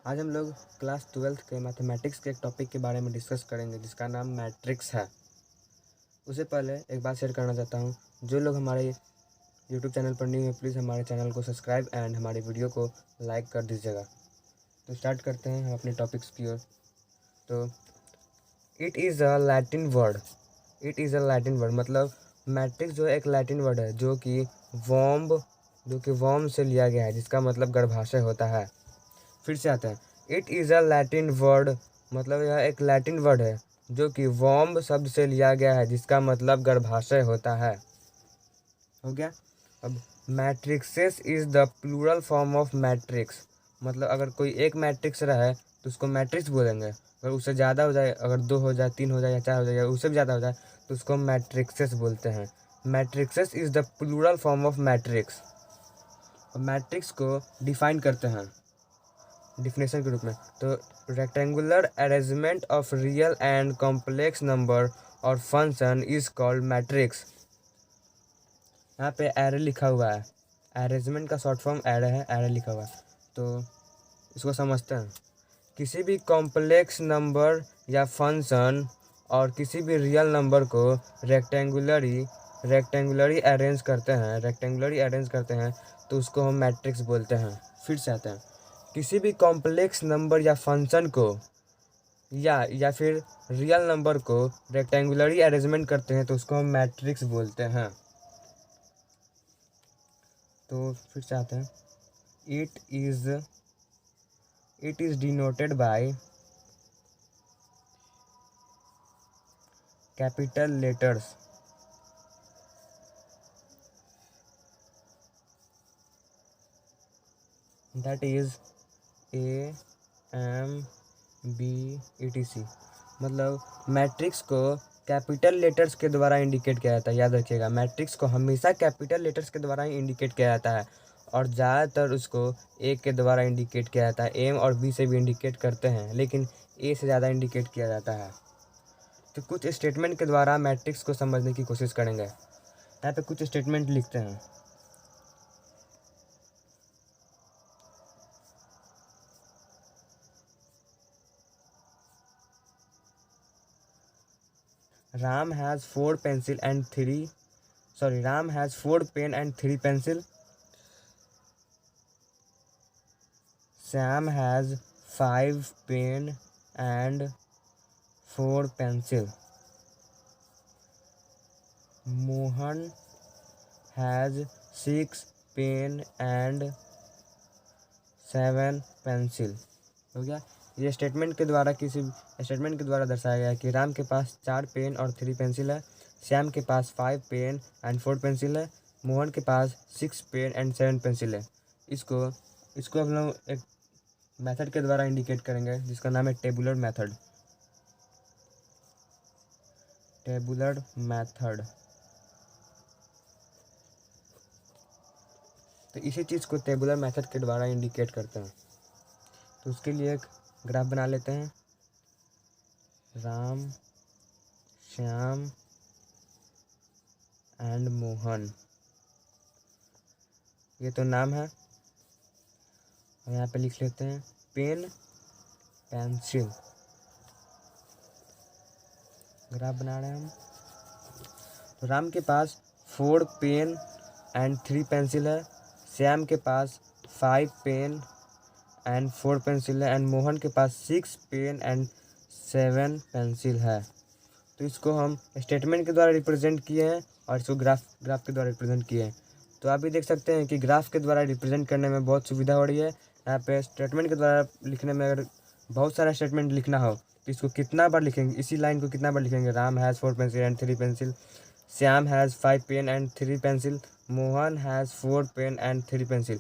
आज हम लोग क्लास 12th के मैथमेटिक्स के एक टॉपिक के बारे में डिस्कस करेंगे जिसका नाम मैट्रिक्स है। उससे पहले एक बात शेयर करना चाहता हूँ, जो लोग हमारे यूट्यूब चैनल पर न्यू हैं प्लीज़ हमारे चैनल को सब्सक्राइब एंड हमारी वीडियो को लाइक कर दीजिएगा। तो स्टार्ट करते हैं हम अपने टॉपिक्स की ओर। तो it is a Latin word मतलब मैट्रिक्स जो एक लैटिन वर्ड है जो कि वॉम्ब से लिया गया है, जिसका मतलब गर्भाशय होता है। फिर से आते हैं, it is a Latin word मतलब यह एक लैटिन वर्ड है जो कि वॉम्ब शब्द से लिया गया है, जिसका मतलब गर्भाशय होता है। हो गया। अब matrices is the plural form of matrix मतलब अगर कोई एक मैट्रिक्स रहे तो उसको मैट्रिक्स बोलेंगे। अगर उससे ज़्यादा हो जाए, अगर 2 हो जाए, 3 हो जाए या 4 हो जाए या उससे भी ज़्यादा हो जाए तो उसको मैट्रिक्सेस बोलते हैं। Matrices is the plural form of matrix. Matrix को डिफाइन करते हैं डिफिनेशन के रूप में, तो rectangular arrangement of real and complex number और फंक्शन इज कॉल्ड मैट्रिक्स। यहाँ पे एरे लिखा हुआ है, अरेंजमेंट का शॉर्ट फॉर्म एरे है, एरे लिखा हुआ है। तो इसको समझते हैं। किसी भी कॉम्प्लेक्स नंबर या फंक्शन और किसी भी रियल नंबर को रेक्टेंगुलरी अरेंज करते हैं तो उसको हम मैट्रिक्स बोलते हैं। फिर से आते हैं, किसी भी कॉम्प्लेक्स नंबर या फंक्शन को या फिर रियल नंबर को रेक्टेंगुलरी अरेंजमेंट करते हैं तो उसको हम मैट्रिक्स बोलते हैं। तो फिर से आते हैं, it is denoted by capital letters that is A M B etc। मतलब मैट्रिक्स को कैपिटल लेटर्स के द्वारा इंडिकेट किया जाता है। याद रखिएगा, मैट्रिक्स को हमेशा कैपिटल लेटर्स के द्वारा ही इंडिकेट किया जाता है और ज़्यादातर उसको ए के द्वारा इंडिकेट किया जाता है। एम और बी से भी इंडिकेट करते हैं लेकिन ए से ज़्यादा इंडिकेट किया जाता है। तो कुछ स्टेटमेंट के द्वारा मैट्रिक्स को समझने की कोशिश करेंगे। यहाँ पे कुछ स्टेटमेंट लिखते हैं। Ram has 4 pencil and 3 Ram has 4 pen and 3 pencil. Sam has 5 pen and 4 pencil. Mohan has 6 pen and 7 pencil। हो गया। ये स्टेटमेंट के द्वारा दर्शाया गया है कि राम के पास 4 पेन और 3 पेंसिल है, श्याम के पास 5 पेन एंड 4 पेंसिल है, मोहन के पास 6 पेन एंड 7 पेंसिल है। इसको हम लोग एक मेथड के द्वारा इंडिकेट करेंगे जिसका नाम है टेबुलर मेथड। तो इसी चीज़ को टेबुलर मेथड के द्वारा इंडिकेट करते हैं। तो उसके लिए एक ग्राफ बना लेते हैं। राम, श्याम एंड मोहन, ये तो नाम है। और यहाँ पे लिख लेते हैं पेन पेंसिल। ग्राफ बना रहे हैं हम। तो राम के पास 4 पेन एंड 3 पेंसिल है, श्याम के पास 5 पेन एंड 4 पेंसिल है एंड मोहन के पास 6 पेन एंड 7 पेंसिल है। तो इसको हम स्टेटमेंट के द्वारा रिप्रेजेंट किए हैं और इसको ग्राफ के द्वारा रिप्रेजेंट किए हैं। तो आप भी देख सकते हैं कि ग्राफ के द्वारा रिप्रेजेंट करने में बहुत सुविधा हो रही है। यहाँ पे स्टेटमेंट के द्वारा लिखने में अगर बहुत सारा स्टेटमेंट लिखना हो तो इसको कितना बार लिखेंगे, इसी लाइन को कितना बार लिखेंगे। Ram has 4 pencil and 3 pencil, Shyam has 5 pen and 3 pencil, Mohan has 4 pen and 3 pencil.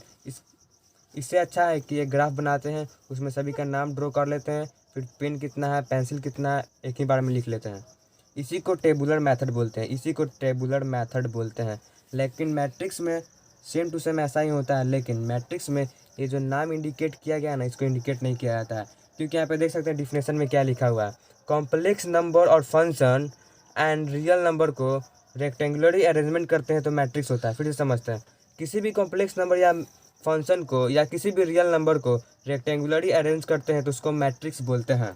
इससे अच्छा है कि एक ग्राफ बनाते हैं, उसमें सभी का नाम ड्रॉ कर लेते हैं, फिर पेन कितना है, पेंसिल कितना है, एक ही बार में लिख लेते हैं। इसी को टेबुलर मेथड बोलते हैं। लेकिन मैट्रिक्स में सेम टू सेम ऐसा ही होता है, लेकिन मैट्रिक्स में ये जो नाम इंडिकेट किया गया ना, इसको इंडिकेट नहीं किया जाता है। क्योंकि यहाँ पे देख सकते हैं डिफिनेशन में क्या लिखा हुआ है, कॉम्प्लेक्स नंबर और फंक्शन एंड रियल नंबर को रेक्टेंगुलरी अरेंजमेंट करते हैं तो मैट्रिक्स होता है। फिर से समझते हैं, किसी भी कॉम्प्लेक्स नंबर या फंक्शन को या किसी भी रियल नंबर को रेक्टेंगुलरली अरेंज करते हैं तो उसको मैट्रिक्स बोलते हैं।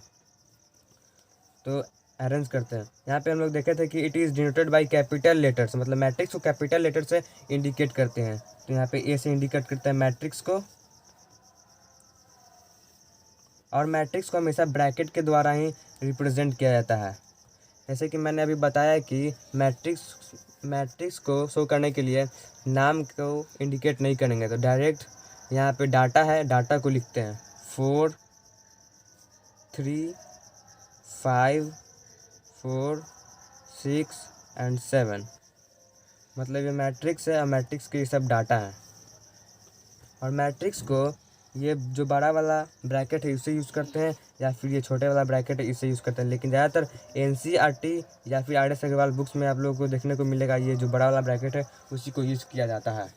तो अरेंज करते हैं, यहाँ पे हम लोग देखे थे कि it is denoted by capital letters, मतलब मैट्रिक्स को कैपिटल लेटर से इंडिकेट करते हैं। तो यहाँ पे ए से इंडिकेट करते हैं मैट्रिक्स को, और मैट्रिक्स को हमेशा ब्रैकेट के द्वारा ही रिप्रेजेंट किया जाता है। जैसे कि मैंने अभी बताया कि मैट्रिक्स को शो करने के लिए नाम को इंडिकेट नहीं करेंगे, तो डायरेक्ट यहाँ पे डाटा है, डाटा को लिखते हैं 4 3 5 4 6 एंड 7, मतलब ये मैट्रिक्स है और मैट्रिक्स के ये सब डाटा है। और मैट्रिक्स को ये जो बड़ा वाला ब्रैकेट है इसे यूज़ करते हैं, या फिर ये छोटे वाला ब्रैकेट है इसे यूज़ करते हैं, लेकिन ज़्यादातर एनसीईआरटी या फिर आर एस अग्रवाल बुक्स में आप लोगों को देखने को मिलेगा ये जो बड़ा वाला ब्रैकेट है उसी को यूज़ किया जाता है।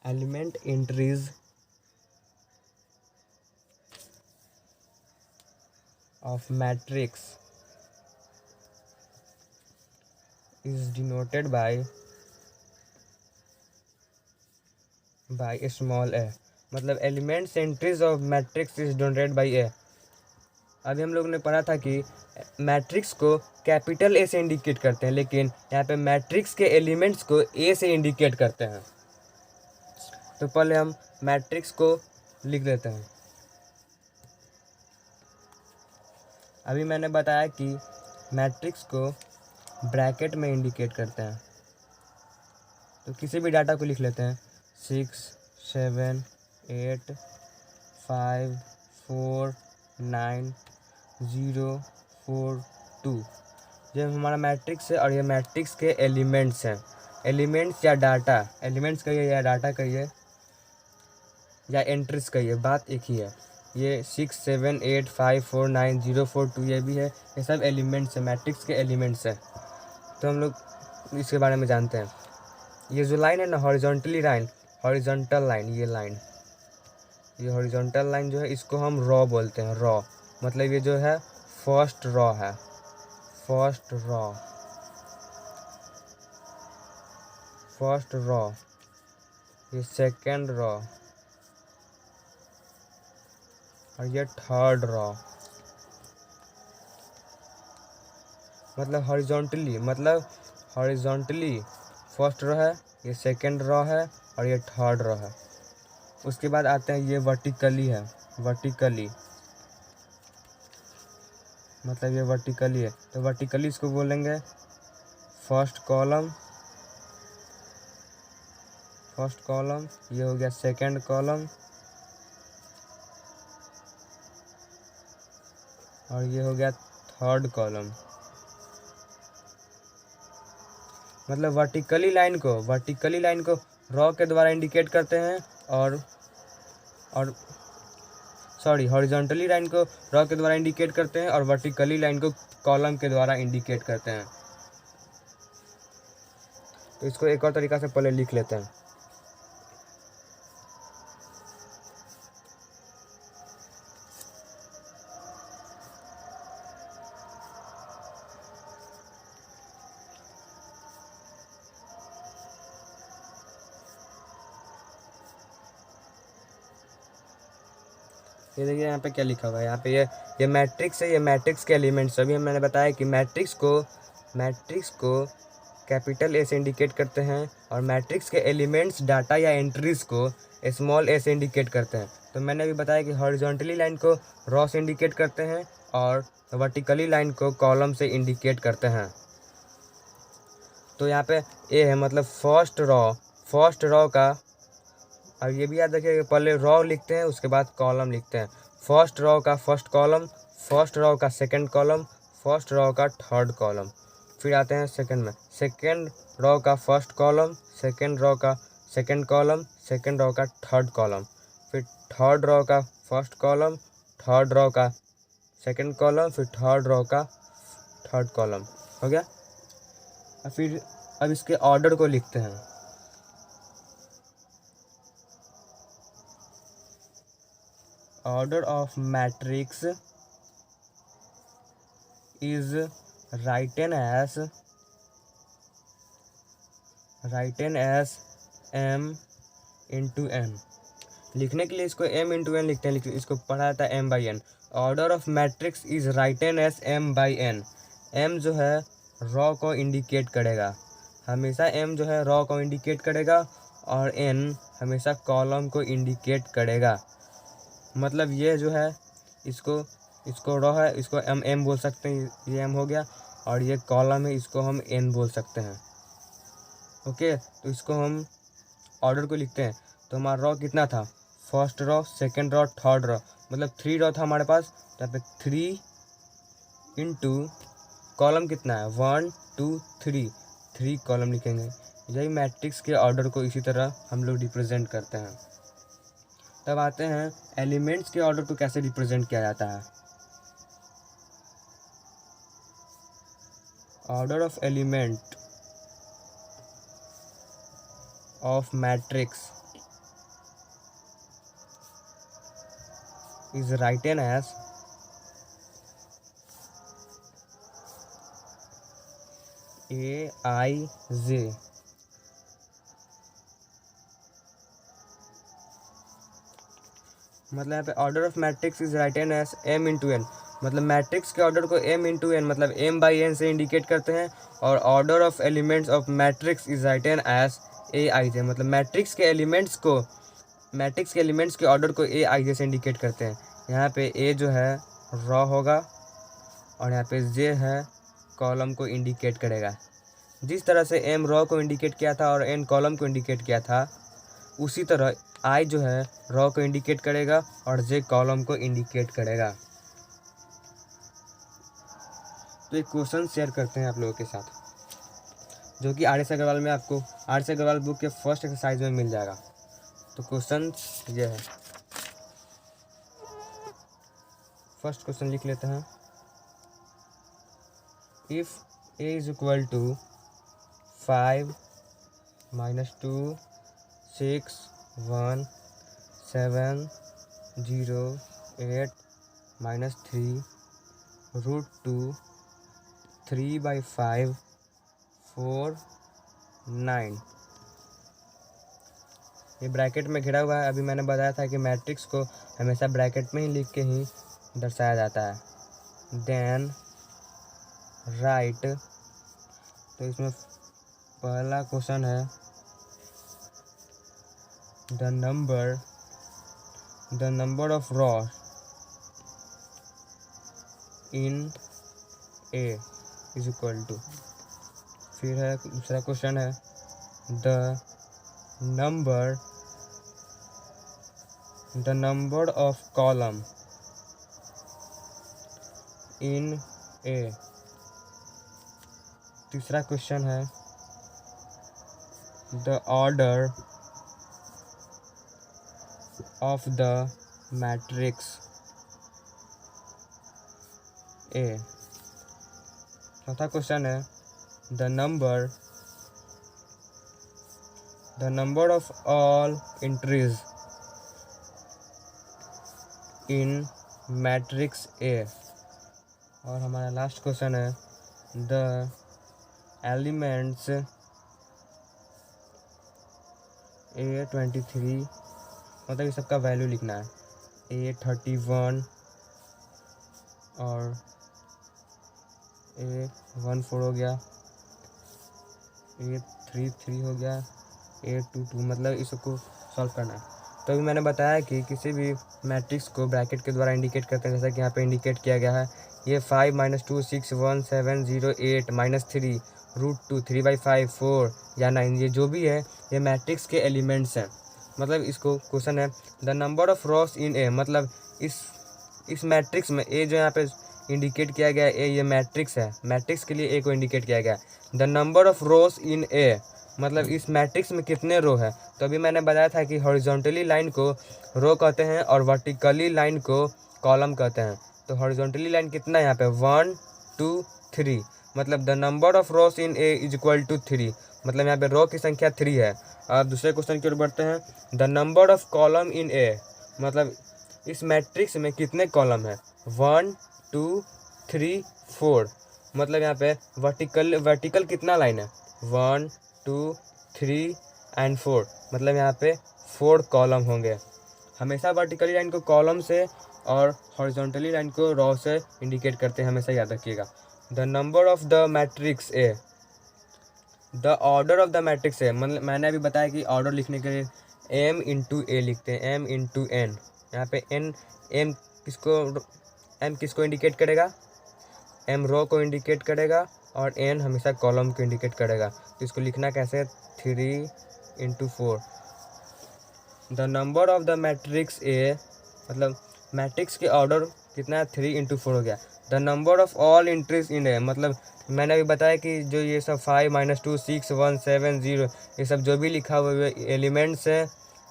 Element entries of matrix is denoted by small a, मतलब elements entries of matrix is denoted by a. अभी हम लोग ने पढ़ा था कि मैट्रिक्स को कैपिटल ए से इंडिकेट करते हैं, लेकिन यहाँ पे मैट्रिक्स के एलिमेंट्स को ए से इंडिकेट करते हैं। तो पहले हम मैट्रिक्स को लिख देते हैं। अभी मैंने बताया कि मैट्रिक्स को ब्रैकेट में इंडिकेट करते हैं, तो किसी भी डाटा को लिख लेते हैं 6 7 8 5 4 9 0 4 2। ये हमारा मैट्रिक्स है और ये मैट्रिक्स के एलिमेंट्स हैं। एलिमेंट्स या डाटा, एलिमेंट्स कहिए या डाटा कहिए या एंट्रीज कहिए, बात एक ही है। ये 6 7 8 5 4 9 0 4 2 ये भी है, ये सब एलिमेंट्स है, मैट्रिक्स के एलिमेंट्स है। तो हम लोग इसके बारे में जानते हैं। ये जो लाइन है ना हॉरिजॉन्टल लाइन, ये हॉरिजॉन्टल लाइन जो है इसको हम रॉ बोलते हैं। रॉ मतलब ये जो है फर्स्ट रॉ है, फर्स्ट रॉ, ये सेकेंड रॉ और ये थर्ड रॉ। मतलब हॉरिजॉन्टली फर्स्ट रॉ है, ये सेकेंड रॉ है और ये थर्ड रॉ है। उसके बाद आते हैं ये वर्टिकली है, वर्टिकली मतलब ये वर्टिकली है, तो वर्टिकली इसको बोलेंगे फर्स्ट कॉलम, ये हो गया सेकेंड कॉलम और ये हो गया थर्ड कॉलम। मतलब वर्टिकली लाइन को रॉ के द्वारा इंडिकेट करते हैं और हॉरिजॉन्टली लाइन को रॉ के द्वारा इंडिकेट करते हैं और वर्टिकली लाइन को कॉलम के द्वारा इंडिकेट करते हैं। तो इसको एक और तरीका से पहले लिख लेते हैं। ये देखिए यहाँ पे क्या लिखा हुआ है, यहाँ पे ये मैट्रिक्स है, ये मैट्रिक्स के एलिमेंट्स। अभी मैंने बताया कि मैट्रिक्स को कैपिटल ए से इंडिकेट करते हैं और मैट्रिक्स के एलिमेंट्स डाटा या एंट्रीज को स्मॉल ए से इंडिकेट करते हैं। तो मैंने अभी बताया कि हॉरिजॉन्टली लाइन को रॉ से इंडिकेट करते हैं और वर्टिकली लाइन को कॉलम से इंडिकेट करते हैं। तो यहाँ पे ए है मतलब फर्स्ट रॉ का, और ये भी याद रखिए पहले रॉ लिखते हैं उसके बाद कॉलम लिखते हैं। फर्स्ट रॉ का फर्स्ट कॉलम, फर्स्ट रॉ का सेकंड कॉलम, फर्स्ट रॉ का थर्ड कॉलम। फिर आते हैं सेकंड में, सेकंड रॉ का फर्स्ट कॉलम, सेकंड रॉ का सेकंड कॉलम, सेकंड रॉ का थर्ड कॉलम। फिर थर्ड रॉ का फर्स्ट कॉलम, थर्ड रॉ का सेकंड कॉलम, फिर थर्ड रॉ का थर्ड कॉलम। हो गया। फिर अब इसके ऑर्डर को लिखते हैं। Order of matrix is written as m into n. लिखने के लिए इसको m इंटू एन लिखते हैं, लेकिन इसको पढ़ा जाता है m by n. Order of matrix is written as m by n. m जो है रॉ को इंडिकेट करेगा, हमेशा m जो है रॉ को इंडिकेट करेगा, और n हमेशा कॉलम को इंडिकेट करेगा। मतलब ये जो है इसको रॉ है, इसको m बोल सकते हैं, ये m हो गया, और ये कॉलम है, इसको हम n बोल सकते हैं। ओके, तो इसको हम ऑर्डर को लिखते हैं। तो हमारा रॉ कितना था, first raw, second raw, third raw, मतलब 3 रॉ था हमारे पास। तो यहाँ पे 3 इंटू कॉलम कितना है 1 2 3 कॉलम लिखेंगे। यही मैट्रिक्स के ऑर्डर को इसी तरह हम लोग रिप्रेजेंट करते हैं। तब आते हैं एलिमेंट्स के ऑर्डर को कैसे रिप्रेजेंट किया जाता है। Order of element of matrix is written as Aij। मतलब यहाँ पे order of matrix is written as m into n. मतलब मैट्रिक्स के ऑर्डर को m इंटू एन मतलब m बाई एन से इंडिकेट करते हैं, और order of elements of matrix is written as Aij। मतलब मैट्रिक्स के एलिमेंट्स के ऑर्डर को Aij से इंडिकेट करते हैं। यहाँ पे A जो है रॉ होगा, और यहाँ पे J है कॉलम को इंडिकेट करेगा। जिस तरह से M रॉ को इंडिकेट किया था और N कॉलम को इंडिकेट किया था, उसी तरह I जो है रॉ को इंडिकेट करेगा और J कॉलम को इंडिकेट करेगा। तो एक क्वेश्चन शेयर करते हैं आप लोगों के साथ, जो कि आर एस अग्रवाल में आपको आर एस अग्रवाल बुक के फर्स्ट एक्सरसाइज में मिल जाएगा। तो क्वेश्चन ये है, फर्स्ट क्वेश्चन लिख लेते हैं। If a is equal to 5 -2 6 1 7 0 8 -3 √2 3/5 4 9। ये ब्रैकेट में घिरा हुआ है। अभी मैंने बताया था कि मैट्रिक्स को हमेशा ब्रैकेट में ही लिख के ही दर्शाया जाता है। देन राइट, तो इसमें पहला क्वेश्चन है the number of row in A is equal to. फिर है दूसरा क्वेश्चन है the number of column in A। तीसरा क्वेश्चन है the order of the matrix A। चौथा क्वेश्चन है the number of all entries in matrix A। और हमारा लास्ट क्वेश्चन है द एलिमेंट्स A23, मतलब ये सबका वैल्यू लिखना है। A31 और A14 हो गया, A33 हो गया, A22, मतलब इसको सॉल्व करना है। तो अभी मैंने बताया कि किसी भी मैट्रिक्स को ब्रैकेट के द्वारा इंडिकेट करते हैं, जैसा कि यहाँ पे इंडिकेट किया गया है। ये 5 -2 6 1 7 0 8 -3 √2 3/5 4 या 9, ये जो भी है ये मैट्रिक्स के एलिमेंट्स हैं। मतलब इसको क्वेश्चन है the number of Ross in A, मतलब इस मैट्रिक्स में A जो यहाँ पे इंडिकेट किया गया है, A ये मैट्रिक्स है, मैट्रिक्स के लिए A को इंडिकेट किया गया है। The number of rows in A, मतलब इस मैट्रिक्स में कितने रो है। तो अभी मैंने बताया था कि हॉरिजॉन्टली लाइन को रो कहते हैं और वर्टिकली लाइन को कॉलम कहते हैं। तो हॉरिजॉन्टली लाइन कितना है यहाँ पे 1 2 3, मतलब the number of rows in A is equal to 3, मतलब यहाँ पे रो की संख्या 3 है। अब दूसरे क्वेश्चन की ओर बढ़ते हैं। The number of column in A, मतलब इस मैट्रिक्स में कितने कॉलम है 1 2 3 4, मतलब यहाँ पे वर्टिकल कितना लाइन है, 1 2 3 एंड 4, मतलब यहाँ पे 4 कॉलम होंगे। हमेशा वर्टिकली लाइन को कॉलम से और हॉरिजॉन्टली लाइन को रो से इंडिकेट करते हैं, हमेशा याद रखिएगा। The number of the matrix A, the order of the matrix A, मतलब मैंने अभी बताया कि ऑर्डर लिखने के लिए एम इंटू ए लिखते हैं, एम इंटू एन। यहाँ पे एम किसको इंडिकेट करेगा, एम रो को इंडिकेट करेगा और एन हमेशा कॉलम को इंडिकेट करेगा। तो इसको लिखना कैसे, 3 into 4। The number of the matrix A, मतलब मैट्रिक्स के ऑर्डर कितना है, 3 इंटू 4 हो गया। The number of all entries in A, मतलब मैंने अभी बताया कि जो ये सब 5 -2 6 1 7 0 ये सब जो भी लिखा हुआ है एलिमेंट्स हैं,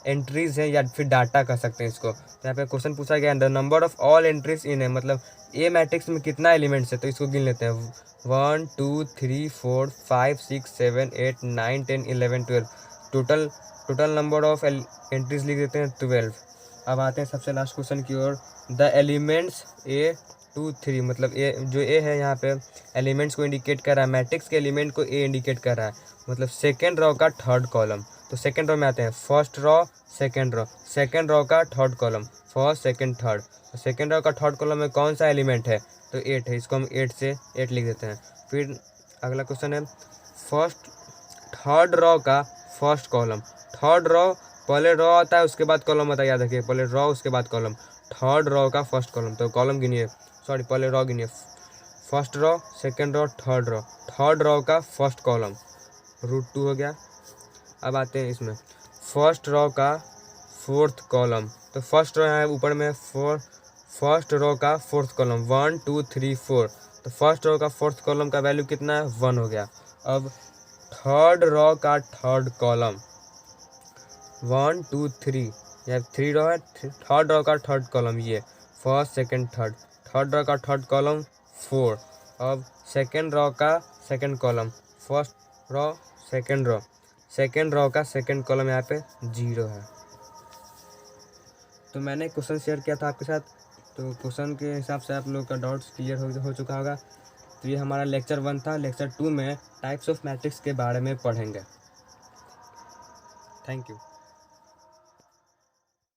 एंट्रीज हैं, या फिर डाटा कह सकते हैं इसको। तो यहाँ पे क्वेश्चन पूछा गया the number of all entries in A, मतलब ए मैट्रिक्स में कितना एलिमेंट्स है, तो इसको गिन लेते हैं 1 2 3 4 5 6 7 8 9 10 11 12। टोटल नंबर ऑफ एंट्रीज लिख देते हैं 12। अब आते हैं सबसे लास्ट क्वेश्चन की ओर। द एलिमेंट्स ए 2 3, मतलब ए है यहाँ पे एलिमेंट्स को इंडिकेट कर रहा है, मैट्रिक्स के एलिमेंट को ए इंडिकेट कर रहा है, मतलब सेकेंड रो का थर्ड कॉलम। तो सेकेंड रो में आते हैं, फर्स्ट रो सेकेंड रो का third column, first second third. तो सेकेंड रो का थर्ड कॉलम में कौन सा एलिमेंट है, तो 8 है, इसको हम 8 से 8 लिख देते हैं। फिर अगला क्वेश्चन है थर्ड रो का फर्स्ट कॉलम। थर्ड रो पहले रो आता है उसके बाद कॉलम आता है, याद रखिए, पहले रो उसके बाद कॉलम। थर्ड रो का फर्स्ट कॉलम, तो कॉलम गिनिए, सॉरी पहले रो गिनिए, first row second row third row का फर्स्ट कॉलम √2 हो गया। अब आते हैं इसमें फर्स्ट रो का फोर्थ कॉलम। तो फर्स्ट रो है ऊपर में फर्स्ट रो का फोर्थ कॉलम 1 2 3 4। तो फर्स्ट रो का फोर्थ कॉलम का वैल्यू कितना है, 1 हो गया। अब थर्ड रो का थर्ड कॉलम 1 2 3, या 3 रो है, थर्ड रो का थर्ड कॉलम ये फर्स्ट सेकेंड थर्ड रो का थर्ड कॉलम 4। अब सेकेंड रो का second column, first row second row का सेकेंड कॉलम यहाँ पे 0 है। तो मैंने क्वेश्चन शेयर किया था आपके साथ, तो क्वेश्चन के हिसाब से आप लोग का डाउट्स क्लियर हो चुका होगा। तो ये हमारा लेक्चर 1 था। लेक्चर 2 में टाइप्स ऑफ मैट्रिक्स के बारे में पढ़ेंगे। Thank you.